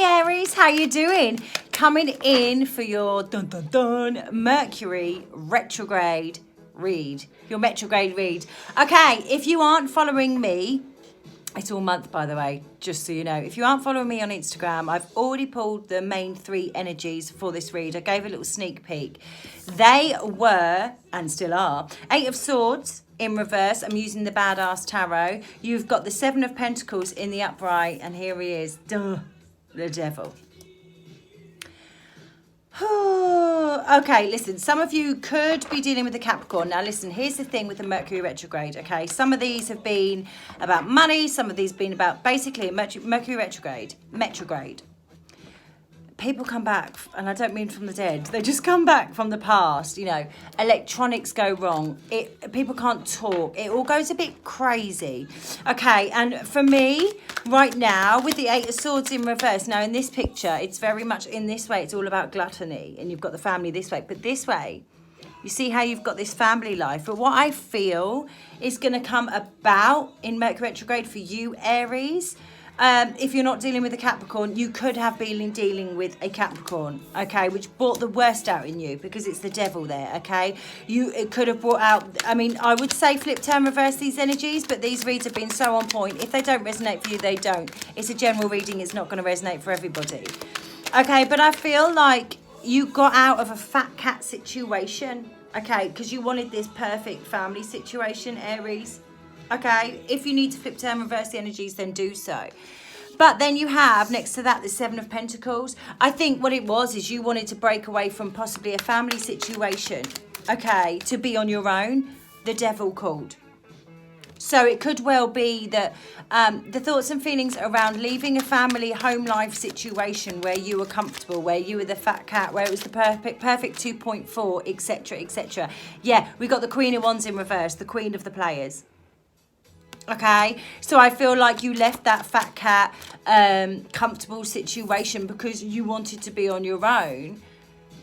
Hey Aries, how you doing? Coming in for your Mercury retrograde read. Your retrograde read. Okay, if you aren't following me, it's all month by the way, just so you know. If you aren't following me on Instagram, I've already pulled the main 3 energies for this read. I gave a little sneak peek. They were, and still are, 8 of Swords in reverse. I'm using the Badass Tarot. You've got the 7 of Pentacles in the upright, and here he is, the Devil. Okay, listen, some of you could be dealing with a Capricorn. Now listen, here's the thing with the Mercury retrograde, okay? Some of these have been about money, some of these have been about basically Mercury retrograde. People come back, and I don't mean from the dead, they just come back from the past, you know. Electronics go wrong, people can't talk, it all goes a bit crazy. Okay, and for me, right now, with the 8 of Swords in reverse, now in this picture, it's very much in this way, it's all about gluttony, and you've got the family this way, but this way, you see how you've got this family life. But what I feel is going to come about in Mercury retrograde for you, Aries, if you're not dealing with a Capricorn, you could have been dealing with a Capricorn, okay, which brought the worst out in you because it's the Devil there, okay? It could have brought out, I mean, I would say flip, turn, reverse these energies, but these reads have been so on point. If they don't resonate for you, they don't. It's a general reading. It's not going to resonate for everybody. Okay, but I feel like you got out of a fat cat situation, okay, because you wanted this perfect family situation, Aries. Okay, if you need to flip, turn, reverse the energies, then do so. But then you have, next to that, the 7 of Pentacles. I think what it was is you wanted to break away from possibly a family situation, okay, to be on your own. The Devil called. So it could well be that the thoughts and feelings around leaving a family home life situation where you were comfortable, where you were the fat cat, where it was the perfect 2.4, etc., etc. Yeah, we got the Queen of Wands in reverse, the Queen of the Players. Okay, so I feel like you left that fat cat comfortable situation because you wanted to be on your own.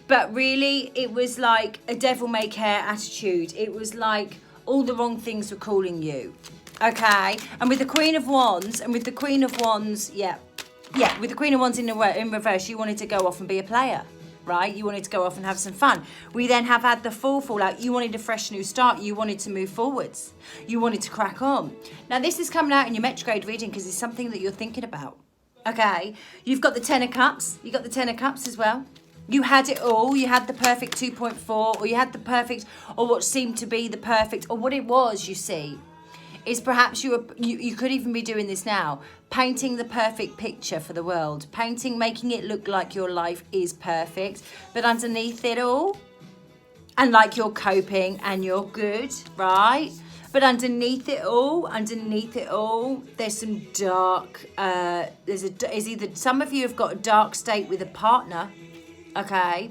But really, it was like a devil may care attitude. It was like all the wrong things were calling you. Okay, and with the Queen of Wands, with the Queen of Wands in reverse, you wanted to go off and be a player. Right? You wanted to go off and have some fun. We then have had the fallout. You wanted a fresh new start. You wanted to move forwards. You wanted to crack on. Now, this is coming out in your retrograde reading because it's something that you're thinking about. Okay? You've got the 10 of Cups. You got the 10 of Cups as well. You had it all. You had the perfect 2.4, or you had the perfect, or what seemed to be the perfect, or what it was, you see, is perhaps you could even be doing this now, painting the perfect picture for the world, making it look like your life is perfect, but underneath it all, and like you're coping and you're good, right? But underneath it all, there's some dark, is either some of you have got a dark state with a partner, okay?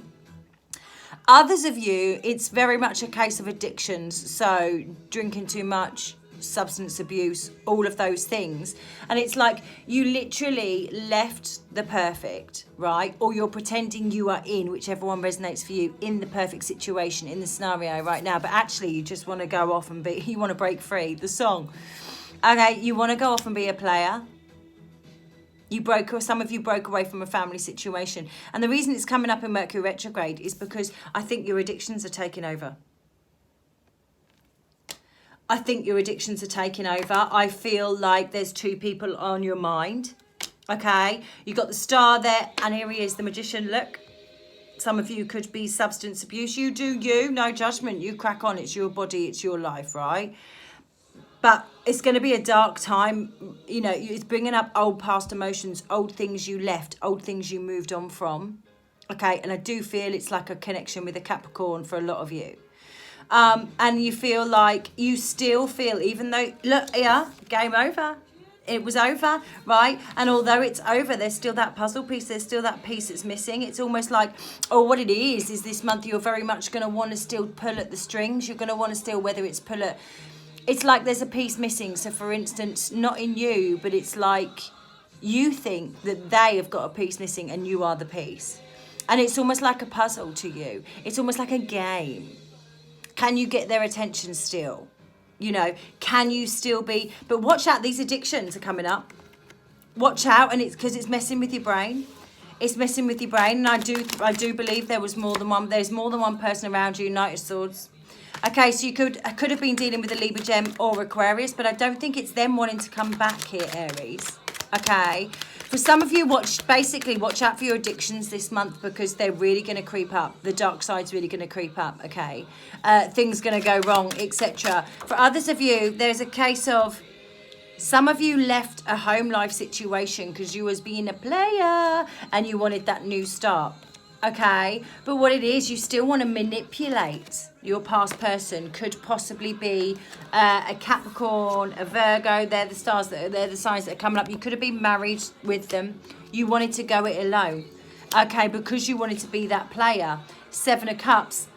Others of you, it's very much a case of addictions, so drinking too much, substance abuse, all of those things, and it's like you literally left the perfect, right, or you're pretending you are in, whichever one resonates for you, in the perfect situation, in the scenario right now, but actually you just want to go off and you want to break free, the song, okay, you want to go off and be a player. Some of you broke away from a family situation, and the reason it's coming up in Mercury retrograde is because I think your addictions are taking over. I think your addictions are taking over. I feel like there's 2 people on your mind. Okay, you got the Star there, and here he is, the Magician. Look, some of you could be substance abuse. You do you, no judgment. You crack on. It's your body, it's your life, right? But it's going to be a dark time. You know, it's bringing up old past emotions, old things you left, old things you moved on from. Okay, and I do feel it's like a connection with a Capricorn for a lot of you. And you feel like you still feel, even though, look, yeah, game over. It was over, right? And although it's over, there's still that puzzle piece. There's still that piece that's missing. It's almost like, oh, what it is this month you're very much going to want to still pull at the strings. You're going to want to still, whether it's pull at, it's like there's a piece missing. So for instance, not in you, but it's like you think that they have got a piece missing and you are the piece. And it's almost like a puzzle to you. It's almost like a game. Can you get their attention still? You know, can you still be... But watch out, these addictions are coming up. Watch out, and it's because it's messing with your brain. It's messing with your brain, and I do believe there's more than one person around you. Knight of Swords. Okay, so I could have been dealing with a Libra, Gem, or Aquarius, but I don't think it's them wanting to come back here, Aries. Okay, for some of you, watch out for your addictions this month, because they're really going to creep up. The dark side's really going to creep up. Okay, things going to go wrong, etc. For others of you, there's a case of some of you left a home life situation because you was being a player and you wanted that new start. Okay, but what it is, you still want to manipulate your past person. Could possibly be a Capricorn, a Virgo. They're the stars they're the signs that are coming up. You could have been married with them. You wanted to go it alone. Okay, because you wanted to be that player. Seven of Cups.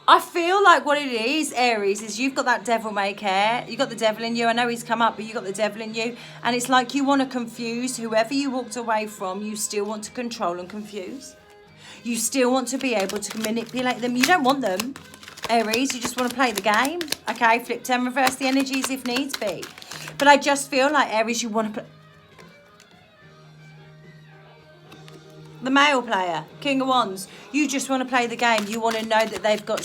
I feel like what it is, Aries, is you've got that devil may care. You've got the devil in you. I know he's come up, but you've got the devil in you. And it's like you want to confuse whoever you walked away from. You still want to control and confuse. You still want to be able to manipulate them. You don't want them, Aries. You just want to play the game. Okay, flip 10, reverse the energies if needs be. But I just feel like, Aries, you want to play. The male player, King of Wands. You just want to play the game. You want to know that they've got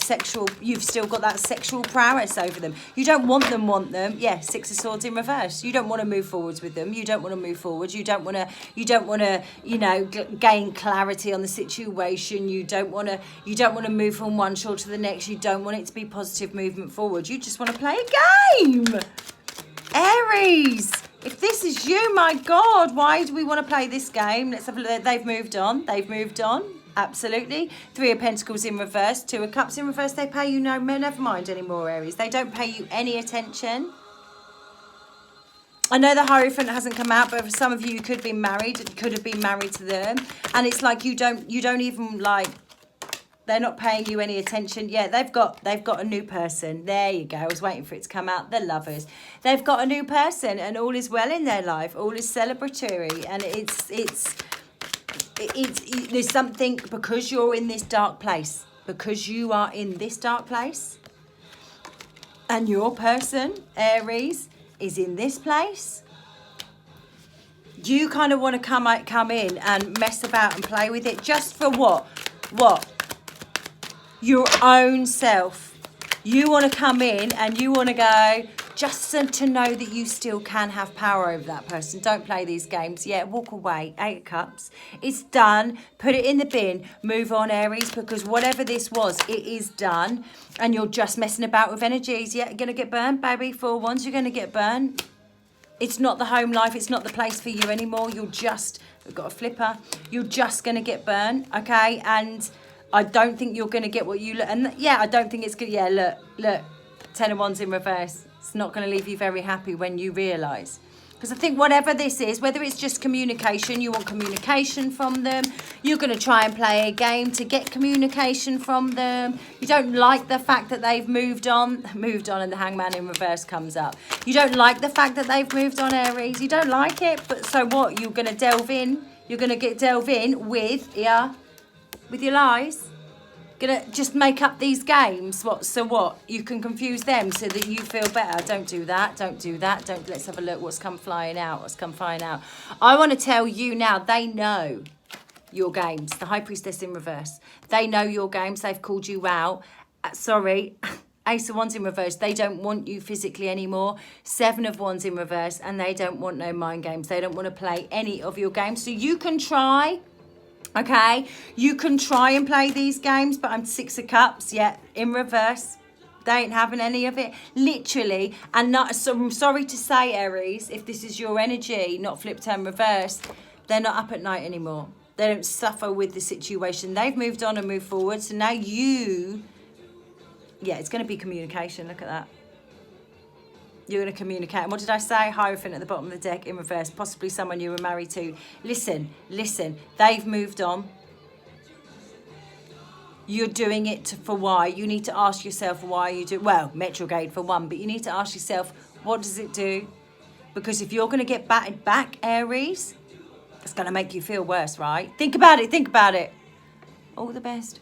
you've still got that sexual prowess over them. You don't want them. Yeah, Six of Swords in reverse. You don't want to move forwards with them. You don't want to move forwards. You don't want to, you know, gain clarity on the situation. You don't want to move from one shore to the next. You don't want it to be positive movement forward. You just want to play a game. Aries. If this is you, my God, why do we want to play this game? Let's have a look. They've moved on. Absolutely. Three of Pentacles in reverse. Two of Cups in reverse. They pay you never mind anymore, Aries. They don't pay you any attention. I know the Hierophant hasn't come out, but for some of you, you could have been married. You could have been married to them. And it's like you don't even like... They're not paying you any attention. Yeah, they've got a new person. There you go. I was waiting for it to come out. The Lovers. They've got a new person, and all is well in their life. All is celebratory, and it's there's something, because you're in this dark place. Because you are in this dark place, and your person, Aries, is in this place. You kind of want to come in and mess about and play with it, just for what? Your own self. You want to come in and you want to go, just to know that you still can have power over that person. Don't play these games. Yeah, walk away. 8 of Cups. It's done. Put it in the bin. Move on, Aries, because whatever this was, it is done. And you're just messing about with energies. Yeah, you're going to get burned, baby. 4 wands, you're going to get burned. It's not the home life. It's not the place for you anymore. We've got a flipper. You're just going to get burned, okay? And I don't think you're going to get what you look. And yeah, I don't think it's good. Yeah, look. 10 of Wands in reverse. It's not going to leave you very happy when you realise. Because I think whatever this is, whether it's just communication, you want communication from them. You're going to try and play a game to get communication from them. You don't like the fact that they've moved on. And the Hangman in reverse comes up. You don't like the fact that they've moved on, Aries. You don't like it. But so what? You're going to delve in. You're going to delve in with your lies. Gonna just make up these games. So what? You can confuse them so that you feel better. Don't do that. Let's have a look. What's come flying out? I want to tell you now, they know your games. The High Priestess in reverse. They know your games. They've called you out. Sorry. Ace of Wands in reverse. They don't want you physically anymore. 7 of Wands in reverse. And they don't want no mind games. They don't want to play any of your games. So you can try. Okay, you can try and play these games, but I'm 6 of Cups, yeah, in reverse. They ain't having any of it, literally. And so I'm sorry to say, Aries, if this is your energy, not flip 10 reverse, they're not up at night anymore. They don't suffer with the situation. They've moved on and moved forward. So now yeah, it's going to be communication. Look at that. You're going to communicate. And what did I say? Hierophant at the bottom of the deck in reverse. Possibly someone you were married to. Listen. They've moved on. You're doing it for why. You need to ask yourself why you do. Well, Retrograde for one. But you need to ask yourself, what does it do? Because if you're going to get battered back, Aries, it's going to make you feel worse, right? Think about it. All the best.